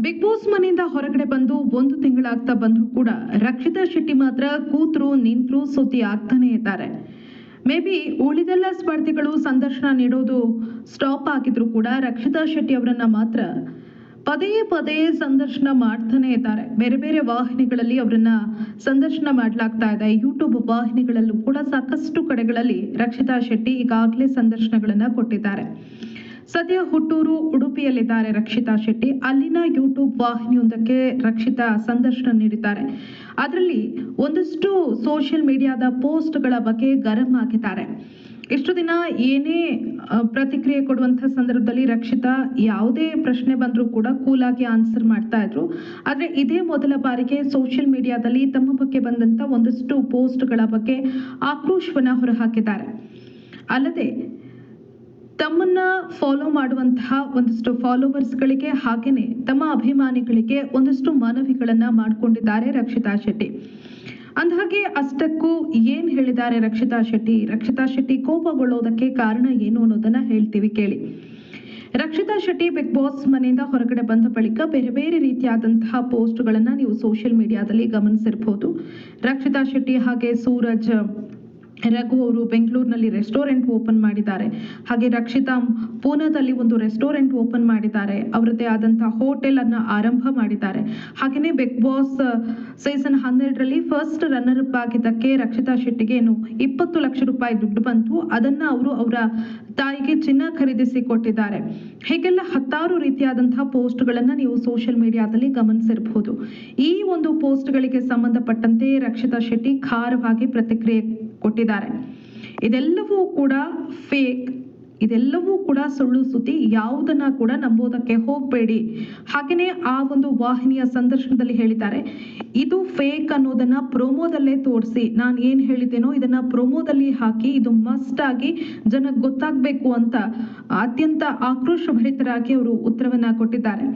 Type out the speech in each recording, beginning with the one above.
Big boss ಮನೆಯಿಂದ ಹೊರಗಡೆ ಬಂದು 1 ತಿಂಗಳಾಗ್ತಾ ಬಂದರೂ ಕೂಡ ರಕ್ಷಿತಾ ಶೆಟ್ಟಿ ಮಾತ್ರ ಕೂತ್ರು ನಿಂತರು ಸುದ್ದಿ ಆಗ್ತಾನೆ ಇದ್ದಾರೆ. ಮೇ ಬಿ ಉಳಿದೆಲ್ಲ ಸ್ಪರ್ಧಿಗಳು ಸಂದರ್ಶನ ನೀಡೋದು ಸ್ಟಾಪ್ ಆಗಿದ್ರು ಕೂಡ ರಕ್ಷಿತಾ ಶೆಟ್ಟಿ ಅವರನ್ನ ಮಾತ್ರ ಪದೇ ಪದೇ ಸಂದರ್ಶನ ಮಾಡ್ತಾನೆ ಇದ್ದಾರೆ. ಬೇರೆ ಬೇರೆ ವಾಹಿನಿಗಳಲ್ಲಿ ಅವರನ್ನ ಸಂದರ್ಶನ ಮಾಡಲಾಗ್ತಾ ಇದೆ. ಯೂಟ್ಯೂಬ್ ವಾಹಿನಿಗಳಲ್ಲೂ ಕೂಡ ಸಾಕಷ್ಟು ಕಡೆಗಳಲ್ಲಿ ರಕ್ಷಿತಾ ಶೆಟ್ಟಿ ಈಗಾಗಲೇ ಸಂದರ್ಶನಗಳನ್ನ ಕೊಟ್ಟಿದ್ದಾರೆ. ಸದ್ಯ ಹುಟ್ಟೂರು ಉಡುಪಿಯಲ್ಲಿದ್ದಾರೆ ರಕ್ಷಿತಾ ಶೆಟ್ಟಿ. ಅಲ್ಲಿನ ಯೂಟ್ಯೂಬ್ ವಾಹಿನಿಯೊಂದಕ್ಕೆ ರಕ್ಷಿತಾ ಸಂದರ್ಶನ ನೀಡಿದ್ದಾರೆ. ಅದರಲ್ಲಿ ಒಂದಷ್ಟು ಸೋಷಿಯಲ್ ಮೀಡಿಯಾದ ಪೋಸ್ಟ್ಗಳ ಬಗ್ಗೆ ಗರಂ ಆಗಿದ್ದಾರೆ. ಇಷ್ಟು ದಿನ ಏನೇ ಪ್ರತಿಕ್ರಿಯೆ ಕೊಡುವಂತಹ ಸಂದರ್ಭದಲ್ಲಿ ರಕ್ಷಿತಾ ಯಾವುದೇ ಪ್ರಶ್ನೆ ಬಂದರೂ ಕೂಡ ಕೂಲಾಗಿ ಆನ್ಸರ್ ಮಾಡ್ತಾ ಇದ್ರು. ಆದರೆ ಇದೇ ಮೊದಲ ಬಾರಿಗೆ ಸೋಷಿಯಲ್ ಮೀಡಿಯಾದಲ್ಲಿ ತಮ್ಮ ಬಗ್ಗೆ ಬಂದಂತ ಒಂದಷ್ಟು ಪೋಸ್ಟ್ಗಳ ಬಗ್ಗೆ ಆಕ್ರೋಶವನ್ನ ಹೊರಹಾಕಿದ್ದಾರೆ. ಅಲ್ಲದೆ ತಮ್ಮನ್ನ ಫಾಲೋ ಮಾಡುವಂತಹ ಒಂದಷ್ಟು ಫಾಲೋವರ್ಸ್ಗಳಿಗೆ ಹಾಗೇನೆ ತಮ್ಮ ಅಭಿಮಾನಿಗಳಿಗೆ ಒಂದಷ್ಟು ಮನವಿಗಳನ್ನ ಮಾಡಿಕೊಂಡಿದ್ದಾರೆ ರಕ್ಷಿತಾ ಶೆಟ್ಟಿ. ಅಂದಹಾಗೆ ಅಷ್ಟಕ್ಕೂ ಏನ್ ಹೇಳಿದ್ದಾರೆ ರಕ್ಷಿತಾ ಶೆಟ್ಟಿ ಕೋಪಗೊಳ್ಳೋದಕ್ಕೆ ಕಾರಣ ಏನು ಅನ್ನೋದನ್ನ ಹೇಳ್ತೀವಿ ಕೇಳಿ. ರಕ್ಷಿತಾ ಶೆಟ್ಟಿ ಬಿಗ್ ಬಾಸ್ ಮನೆಯಿಂದ ಹೊರಗಡೆ ಬಂದ ಬಳಿಕ ಬೇರೆ ಬೇರೆ ರೀತಿಯಾದಂತಹ ಪೋಸ್ಟ್ಗಳನ್ನ ನೀವು ಸೋಷಿಯಲ್ ಮೀಡಿಯಾದಲ್ಲಿ ಗಮನಿಸಿರಬಹುದು. ರಕ್ಷಿತಾ ಶೆಟ್ಟಿ ಹಾಗೆ ಸೂರಜ್ ರಘು ಅವರು ಬೆಂಗಳೂರಿನಲ್ಲಿ ರೆಸ್ಟೋರೆಂಟ್ ಓಪನ್ ಮಾಡಿದ್ದಾರೆ. ಹಾಗೆ ರಕ್ಷಿತಾ ಪೂನಾದಲ್ಲಿ ಒಂದು ರೆಸ್ಟೋರೆಂಟ್ ಓಪನ್ ಮಾಡಿದ್ದಾರೆ. ಅವರದೇ ಆದಂತಹ ಹೋಟೆಲ್ ಅನ್ನ ಆರಂಭ ಮಾಡಿದ್ದಾರೆ. ಹಾಗೆಯೇ ಬಿಗ್ ಬಾಸ್ ಸೀಸನ್ 12ರಲ್ಲಿ ಫಸ್ಟ್ ರನ್ನರ್ ಅಪ್ ಆಗಿದ್ದಕ್ಕೆ ರಕ್ಷಿತಾ ಶೆಟ್ಟಿಗೆ 20 ಲಕ್ಷ ರೂಪಾಯಿ ದುಡ್ಡು ಬಂತು. ಅದನ್ನ ಅವರು ಅವರ ತಾಯಿಗೆ ಚಿನ್ನ ಖರೀದಿಸಿ ಕೊಟ್ಟಿದ್ದಾರೆ. ಹೀಗೆಲ್ಲ ಹತ್ತಾರು ರೀತಿಯಾದಂತಹ ಪೋಸ್ಟ್ಗಳನ್ನ ನೀವು ಸೋಷಿಯಲ್ ಮೀಡಿಯಾದಲ್ಲಿ ಗಮನಿಸಿರಬಹುದು. ಈ ಒಂದು ಪೋಸ್ಟ್ಗಳಿಗೆ ಸಂಬಂಧಪಟ್ಟಂತೆ ರಕ್ಷಿತಾ ಶೆಟ್ಟಿ ಖಾರವಾಗಿ ಪ್ರತಿಕ್ರಿಯೆ ಕೊಟ್ಟಿದ್ದಾರೆ. ಇದೆಲ್ಲವೂ ಕೂಡ ಫೇಕ್, ಇದೆಲ್ಲವೂ ಕೂಡ ಸುಳ್ಳು ಸುದ್ದಿ, ಯಾವುದನ್ನ ಕೂಡ ನಂಬೋದಕ್ಕೆ ಹೋಗಬೇಡಿ. ಹಾಗೆಯೇ ಆ ಒಂದು ವಾಹಿನಿಯ ಸಂದರ್ಶನದಲ್ಲಿ ಹೇಳಿದ್ದಾರೆ, ಇದು ಫೇಕ್ ಅನ್ನೋದನ್ನ ಪ್ರೋಮೋದಲ್ಲೇ ತೋರಿಸಿ, ನಾನು ಏನ್ ಹೇಳಿದ್ದೇನೋ ಇದನ್ನ ಪ್ರೋಮೋದಲ್ಲಿ ಹಾಕಿ, ಇದು ಮಸ್ಟ್ ಆಗಿ ಜನಕ್ಕೆ ಗೊತ್ತಾಗಬೇಕು ಅಂತ ಅತ್ಯಂತ ಆಕ್ರೋಶಭರಿತರಾಗಿ ಅವರು ಉತ್ತರವನ್ನ ಕೊಟ್ಟಿದ್ದಾರೆ.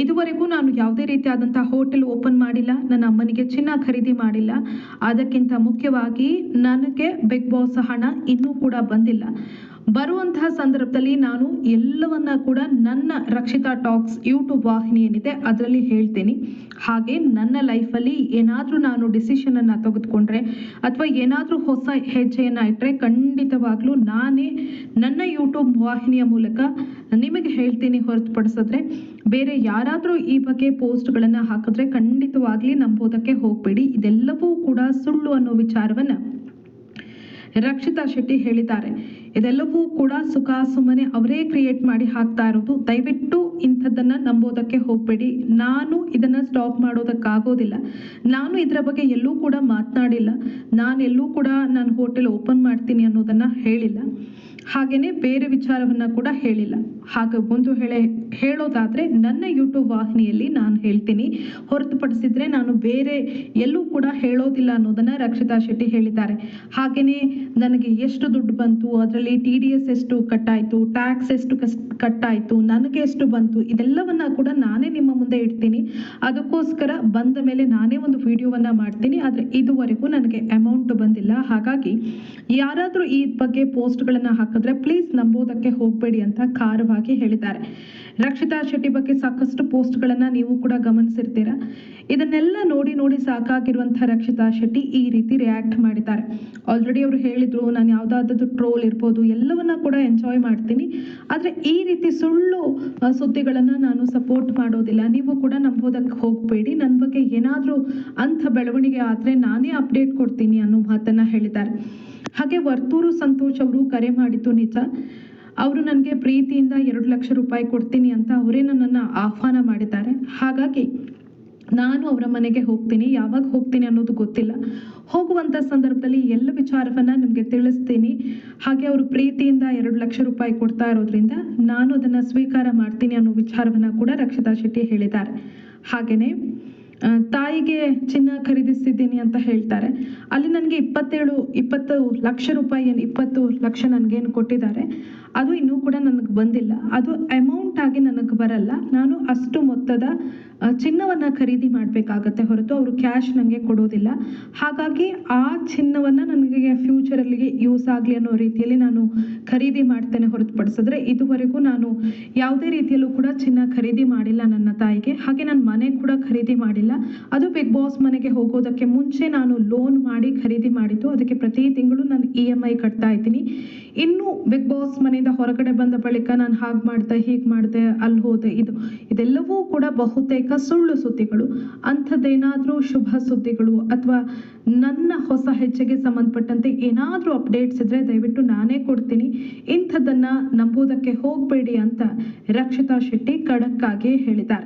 ಇದುವರೆಗೂ ನಾನು ಯಾವುದೇ ರೀತಿಯಾದಂತಹ ಹೋಟೆಲ್ ಓಪನ್ ಮಾಡಿಲ್ಲ, ನನ್ನ ಅಮ್ಮನಿಗೆ ಚಿನ್ನ ಖರೀದಿ ಮಾಡಿಲ್ಲ. ಅದಕ್ಕಿಂತ ಮುಖ್ಯವಾಗಿ ನನಗೆ ಬಿಗ್ ಬಾಸ್ ಹಣ ಇನ್ನೂ ಕೂಡ ಬಂದಿಲ್ಲ. ಬರುವಂತಹ ಸಂದರ್ಭದಲ್ಲಿ ನಾನು ಎಲ್ಲವನ್ನ ಕೂಡ ನನ್ನ ರಕ್ಷಿತಾ ಟಾಕ್ಸ್ ಯೂಟ್ಯೂಬ್ ವಾಹಿನಿ ಏನಿದೆ ಅದರಲ್ಲಿ ಹೇಳ್ತೀನಿ. ಹಾಗೆ ನನ್ನ ಲೈಫಲ್ಲಿ ಏನಾದರೂ ನಾನು ಡಿಸಿಷನ್ ಅನ್ನ ತೆಗೆದುಕೊಂಡ್ರೆ ಅಥವಾ ಏನಾದರೂ ಹೊಸ ಹೆಜ್ಜೆಯನ್ನ ಇಟ್ಟರೆ ಖಂಡಿತವಾಗ್ಲೂ ನಾನೇ ನನ್ನ ಯೂಟ್ಯೂಬ್ ವಾಹಿನಿಯ ಮೂಲಕ ನಿಮಗೆ ಹೇಳ್ತೀನಿ. ಹೊರತುಪಡಿಸಿದ್ರೆ ಬೇರೆ ಯಾರಾದರೂ ಈ ಬಗ್ಗೆ ಪೋಸ್ಟ್ಗಳನ್ನ ಹಾಕಿದ್ರೆ ಖಂಡಿತವಾಗ್ಲಿ ನಂಬೋದಕ್ಕೆ ಹೋಗಬೇಡಿ. ಇದೆಲ್ಲವೂ ಕೂಡ ಸುಳ್ಳು ಅನ್ನೋ ವಿಚಾರವನ್ನ ರಕ್ಷಿತಾ ಶೆಟ್ಟಿ ಹೇಳಿದ್ದಾರೆ. ಇದೆಲ್ಲವೂ ಕೂಡ ಸುಮ್ಮನೆ ಅವರೇ ಕ್ರಿಯೇಟ್ ಮಾಡಿ ಹಾಕ್ತಾ ಇರೋದು. ದಯವಿಟ್ಟು ಇಂಥದ್ದನ್ನ ನಂಬೋದಕ್ಕೆ ಹೋಗಬೇಡಿ. ನಾನು ಇದನ್ನ ಸ್ಟಾಪ್ ಮಾಡೋದಕ್ಕಾಗೋದಿಲ್ಲ. ನಾನು ಇದರ ಬಗ್ಗೆ ಎಲ್ಲೂ ಕೂಡ ಮಾತನಾಡಿಲ್ಲ. ನಾನೆಲ್ಲೂ ಕೂಡ ನಾನು ಹೋಟೆಲ್ ಓಪನ್ ಮಾಡ್ತೀನಿ ಅನ್ನೋದನ್ನ ಹೇಳಿಲ್ಲ. ಹಾಗೇನೆ ಬೇರೆ ವಿಚಾರವನ್ನ ಕೂಡ ಹೇಳಿಲ್ಲ. ಹಾಗೆ ಒಂದು ಹೇಳೋದಾದ್ರೆ ನನ್ನ ಯೂಟ್ಯೂಬ್ ವಾಹಿನಿಯಲ್ಲಿ ನಾನು ಹೇಳ್ತೀನಿ, ಹೊರತುಪಡಿಸಿದ್ರೆ ನಾನು ಬೇರೆ ಎಲ್ಲೂ ಕೂಡ ಹೇಳೋದಿಲ್ಲ ಅನ್ನೋದನ್ನ ರಕ್ಷಿತಾ ಶೆಟ್ಟಿ ಹೇಳಿದ್ದಾರೆ. ಹಾಗೇನೆ ನನಗೆ ಎಷ್ಟು ದುಡ್ಡು ಬಂತು, ಅದರಲ್ಲಿ TDS ಎಷ್ಟು ಕಟ್ಟಾಯ್ತು, ಟ್ಯಾಕ್ಸ್ ಎಷ್ಟು ಕಟ್ಟಾಯ್ತು, ನನಗೆ ಎಷ್ಟು ಬಂತು, ಇದೆಲ್ಲವನ್ನ ಕೂಡ ನಾನೇ ನಿಮ್ಮ ಮುಂದೆ ಇಡ್ತೀನಿ. ಅದಕ್ಕೋಸ್ಕರ ಬಂದ ಮೇಲೆ ನಾನೇ ಒಂದು ವಿಡಿಯೋವನ್ನ ಮಾಡ್ತೀನಿ. ಆದ್ರೆ ಇದುವರೆಗೂ ನನಗೆ ಅಮೌಂಟ್ ಬಂದಿಲ್ಲ. ಹಾಗಾಗಿ ಯಾರಾದ್ರೂ ಈ ಬಗ್ಗೆ ಪೋಸ್ಟ್ಗಳನ್ನ ಹಾಕಿದ್ರೆ ಪ್ಲೀಸ್ ನಂಬೋದಕ್ಕೆ ಹೋಗಬೇಡಿ ಅಂತ ಖಾರವಾಗಿ ಹೇಳಿದ್ದಾರೆ. ರಕ್ಷಿತಾ ಶೆಟ್ಟಿ ಬಗ್ಗೆ ಸಾಕಷ್ಟು ಪೋಸ್ಟ್ಗಳನ್ನ ನೀವು ಕೂಡ ಗಮನಿಸಿರ್ತೀರಾ. ಇದನ್ನೆಲ್ಲ ನೋಡಿ ಸಾಕಾಗಿರುವಂತಹ ರಕ್ಷಿತಾ ಶೆಟ್ಟಿ ಈ ರೀತಿ ರಿಯಾಕ್ಟ್ ಮಾಡಿದ್ದಾರೆ. ಆಲ್ರೆಡಿ ಅವರು ಹೇಳಿದ್ರು, ನಾನು ಯಾವ್ದಾದ್ರು ಟ್ರೋಲ್ ಇರ್ಬೋದು ಎಲ್ಲವನ್ನ ಕೂಡ ಎಂಜಾಯ್ ಮಾಡ್ತೀನಿ, ಆದ್ರೆ ಈ ರೀತಿ ಸುಳ್ಳು ಸುದ್ದಿಗಳನ್ನ ನಾನು ಸಪೋರ್ಟ್ ಮಾಡೋದಿಲ್ಲ. ನೀವು ಕೂಡ ನಂಬೋದಕ್ಕೆ ಹೋಗಬೇಡಿ. ನನ್ನ ಬಗ್ಗೆ ಏನಾದ್ರೂ ಅಂಥ ಬೆಳವಣಿಗೆ ಆದ್ರೆ ನಾನೇ ಅಪ್ಡೇಟ್ ಕೊಡ್ತೀನಿ ಅನ್ನೋ ಮಾತನ್ನ ಹೇಳಿದ್ದಾರೆ. ಹಾಗೆ ವರ್ತೂರು ಸಂತೋಷ್ ಅವರು ಕರೆ ಮಾಡಿದ್ದು ನಿಜ. ಅವರು ನನಗೆ ಪ್ರೀತಿಯಿಂದ 2 ಲಕ್ಷ ರೂಪಾಯಿ ಕೊಡ್ತೀನಿ ಅಂತ ಅವರೇ ನನ್ನನ್ನು ಆಹ್ವಾನ ಮಾಡಿದ್ದಾರೆ. ಹಾಗಾಗಿ ನಾನು ಅವರ ಮನೆಗೆ ಹೋಗ್ತೀನಿ. ಯಾವಾಗ ಹೋಗ್ತೀನಿ ಅನ್ನೋದು ಗೊತ್ತಿಲ್ಲ. ಹೋಗುವಂಥ ಸಂದರ್ಭದಲ್ಲಿ ಎಲ್ಲ ವಿಚಾರವನ್ನ ನಿಮಗೆ ತಿಳಿಸ್ತೀನಿ. ಹಾಗೆ ಅವರು ಪ್ರೀತಿಯಿಂದ 2 ಲಕ್ಷ ರೂಪಾಯಿ ಕೊಡ್ತಾ ಇರೋದ್ರಿಂದ ನಾನು ಅದನ್ನ ಸ್ವೀಕಾರ ಮಾಡ್ತೀನಿ ಅನ್ನೋ ವಿಚಾರವನ್ನ ಕೂಡ ರಕ್ಷಿತಾ ಶೆಟ್ಟಿ ಹೇಳಿದ್ದಾರೆ. ಹಾಗೇನೆ ತಾಯಿಗೆ ಚಿನ್ನ ಖರೀದಿಸಿದ್ದೀನಿ ಅಂತ ಹೇಳ್ತಾರೆ. ಅಲ್ಲಿ ನನಗೆ 20 ಲಕ್ಷ ರೂಪಾಯಿ 20 ಲಕ್ಷ ನನಗೇನು ಕೊಟ್ಟಿದ್ದಾರೆ. ಅದು ಇನ್ನೂ ಕೂಡ ನನಗೆ ಬಂದಿಲ್ಲ. ಅದು ಅಮೌಂಟ್ ಆಗಿ ನನಗೆ ಬರಲ್ಲ. ನಾನು ಅಷ್ಟು ಮೊತ್ತದ ಚಿನ್ನವನ್ನು ಖರೀದಿ ಮಾಡಬೇಕಾಗತ್ತೆ ಹೊರತು ಅವರು ಕ್ಯಾಶ್ ನನಗೆ ಕೊಡೋದಿಲ್ಲ. ಹಾಗಾಗಿ ಆ ಚಿನ್ನವನ್ನು ನನಗೆ ಫ್ಯೂಚರಲ್ಲಿ ಯೂಸ್ ಆಗಲಿ ಅನ್ನೋ ರೀತಿಯಲ್ಲಿ ನಾನು ಖರೀದಿ ಮಾಡ್ತೇನೆ ಹೊರತುಪಡಿಸಿದ್ರೆ ಇದುವರೆಗೂ ನಾನು ಯಾವುದೇ ರೀತಿಯಲ್ಲೂ ಕೂಡ ಚಿನ್ನ ಖರೀದಿ ಮಾಡಿಲ್ಲ ನನ್ನ ತಾಯಿಗೆ. ಹಾಗೆ ನಾನು ಮನೆ ಕೂಡ ಖರೀದಿ ಮಾಡಿಲ್ಲ. ಅದು ಬಿಗ್ ಬಾಸ್ ಮನೆಗೆ ಹೋಗೋದಕ್ಕೆ ಮುಂಚೆ ನಾನು ಲೋನ್ ಮಾಡಿ ಖರೀದಿ ಮಾಡಿದ್ದು. ಅದಕ್ಕೆ ಪ್ರತಿ ತಿಂಗಳು ನಾನು EMI ಕಟ್ತಾ ಇದ್ದೀನಿ. ಇನ್ನು ಬಿಗ್ ಬಾಸ್ ಮನೆಯಿಂದ ಹೊರಗಡೆ ಬಂದ ಬಳಿಕ ನಾನು ಹಾಗೆ ಮಾಡಿದೆ, ಹೀಗೆ ಮಾಡಿದೆ, ಅಲ್ಲಿ ಹೋದೆ, ಇದೆಲ್ಲವೂ ಕೂಡ ಬಹುತೇಕ ಸುಳ್ಳು ಸುದ್ದಿಗಳು. ಅಂಥದ್ದೇನಾದರೂ ಶುಭ ಸುದ್ದಿಗಳು ಅಥವಾ ನನ್ನ ಹೊಸ ಹೆಜ್ಜೆಗೆ ಸಂಬಂಧಪಟ್ಟಂತೆ ಏನಾದರೂ ಅಪ್ಡೇಟ್ಸ್ ಇದ್ರೆ ದಯವಿಟ್ಟು ನಾನೇ ಕೊಡ್ತೀನಿ. ಇಂಥದ್ದನ್ನ ನಂಬೋದಕ್ಕೆ ಹೋಗಬೇಡಿ ಅಂತ ರಕ್ಷಿತಾ ಶೆಟ್ಟಿ ಖಡಕ್ ಆಗಿ ಹೇಳಿದ್ದಾರೆ.